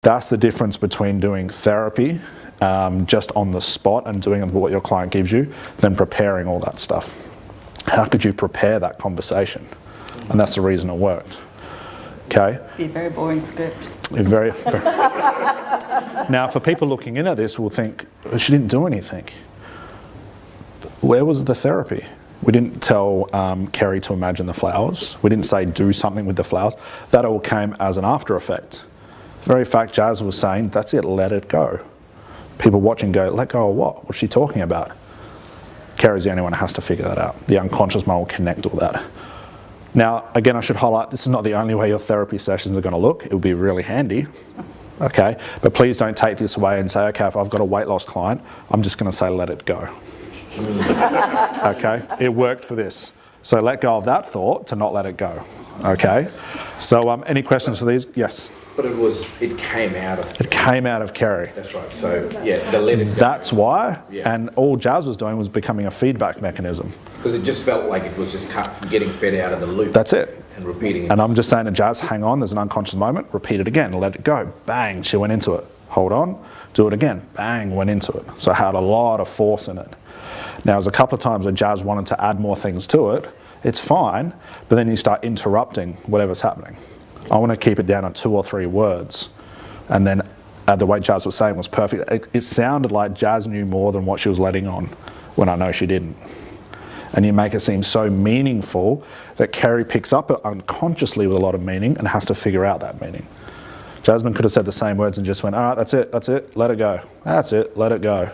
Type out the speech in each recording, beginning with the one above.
That's the difference between doing therapy just on the spot and doing what your client gives you, than preparing all that stuff. How could you prepare that conversation? And that's the reason it worked. Okay? Be a very boring script. Now, for people looking in at this, will think, she didn't do anything. Where was the therapy? We didn't tell Kerry to imagine the flowers. We didn't say do something with the flowers. That all came as an after effect. The very fact Jazz was saying, that's it, let it go. People watching go, let go of what? What's she talking about? Kerry's the only one who has to figure that out. The unconscious mind will connect all that. Now, again, I should highlight, this is not the only way your therapy sessions are going to look. It would be really handy, okay? But please don't take this away and say, okay, if I've got a weight loss client, I'm just going to say, let it go. Okay? It worked for this. So let go of that thought to not let it go, okay? So any questions for these? Yes? But it came out of... It came out of Kerry. That's right. So, yeah, the let it go. That's why, yeah. And all Jazz was doing was becoming a feedback mechanism. Because it just felt like it was just getting fed out of the loop. That's it. And repeating it. And I'm just saying to Jazz, hang on, there's an unconscious moment, repeat it again, let it go. Bang, she went into it. Hold on, do it again. Bang, went into it. So it had a lot of force in it. Now, there's a couple of times where Jazz wanted to add more things to it. It's fine, but then you start interrupting whatever's happening. I want to keep it down to 2 or 3 words. And then the way Jazz was saying was perfect. It sounded like Jazz knew more than what she was letting on, when I know she didn't. And you make it seem so meaningful that Kerry picks up it unconsciously with a lot of meaning and has to figure out that meaning. Jasmine could have said the same words and just went, all right, that's it, let it go. That's it, let it go.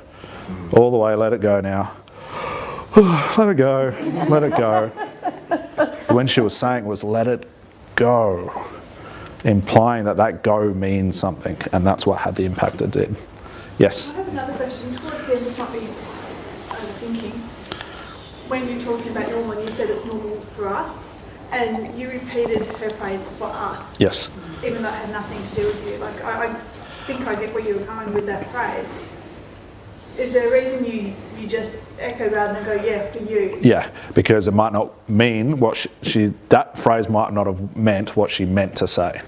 All the way, let it go now. Let it go, let it go. When she was saying it was let it go, implying that go means something, and that's what had the impact it did. Yes? I have another question. Towards the end, this might be overthinking. When you're talking about normal, you said it's normal for us, and you repeated her phrase for us. Yes. Even though it had nothing to do with you. Like, I think I get where you were going with that phrase. Is there a reason you just echo rather than go, yeah, for you? Yeah, because it might not mean what that phrase might not have meant what she meant to say.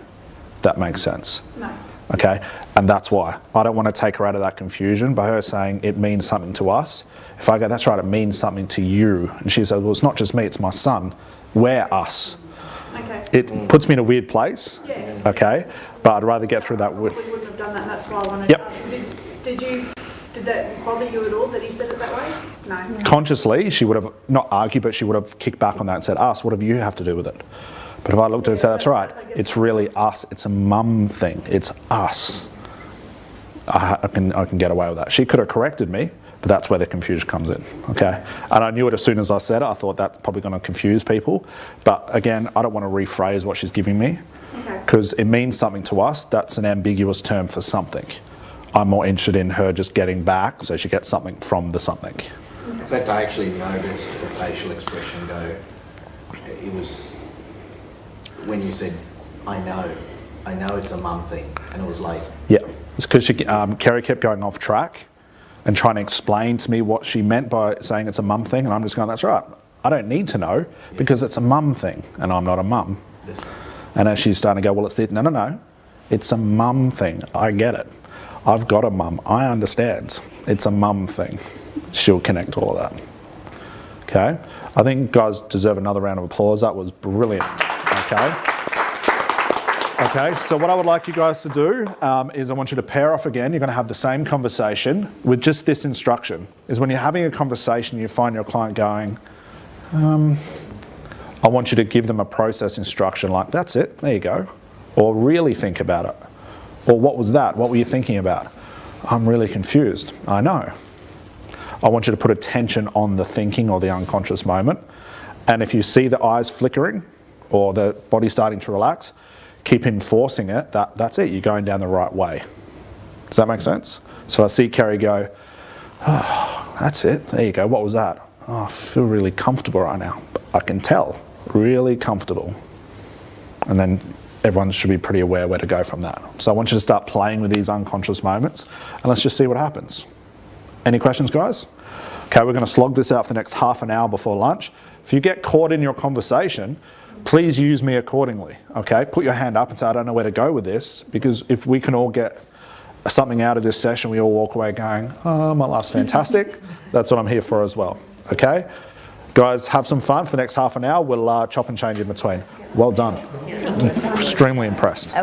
That makes sense. No. Okay, and that's why. I don't want to take her out of that confusion by her saying it means something to us. If I go, that's right, it means something to you. And she says, well, it's not just me, it's my son. We're us. Okay. It puts me in a weird place. Yeah. Okay, but I'd rather get through that. We wouldn't have done that, and that's why I wanted to ask. Did that bother you at all that he said it that way? No. Consciously, she would have not argued, but she would have kicked back on that and said, us, what do you have to do with it? But if I looked at it and said, that's right, it's really us, it's a mum thing, it's us. I can get away with that. She could have corrected me, but that's where the confusion comes in, okay? And I knew it as soon as I said it. I thought that's probably going to confuse people. But again, I don't want to rephrase what she's giving me, because it means something to us. That's an ambiguous term for something. I'm more interested in her just getting back so she gets something from the something. In fact, I actually noticed the facial expression go, it was when you said, I know it's a mum thing, and it was like... Yeah, it's because Kerry kept going off track and trying to explain to me what she meant by saying it's a mum thing, and I'm just going, that's right, I don't need to know because it's a mum thing, and I'm not a mum. And as she's starting to go, well, it's this, no, it's a mum thing, I get it. I've got a mum, I understand. It's a mum thing. She'll connect all of that. Okay? I think guys deserve another round of applause. That was brilliant. Okay? Okay, so what I would like you guys to do is I want you to pair off again. You're going to have the same conversation with just this instruction. Is when you're having a conversation, you find your client going, I want you to give them a process instruction like, that's it, there you go. Or really think about it. Or what was that? What were you thinking about? I'm really confused. I know. I want you to put attention on the thinking or the unconscious moment. And if you see the eyes flickering or the body starting to relax, keep enforcing it. That's it. You're going down the right way. Does that make sense? So I see Kerry go, oh, that's it. There you go. What was that? Oh, I feel really comfortable right now. I can tell. Really comfortable. And then everyone should be pretty aware where to go from that. So I want you to start playing with these unconscious moments and let's just see what happens. Any questions, guys? Okay. Okay, we're going to slog this out for the next half an hour before lunch. If you get caught in your conversation, please use me accordingly. Okay, put your hand up and say, I don't know where to go with this, because if we can all get something out of this session, we all walk away going, oh, my life's fantastic. That's what I'm here for as well. Okay, guys, have some fun for the next half an hour. We'll chop and change in between. Well done. I'm extremely impressed.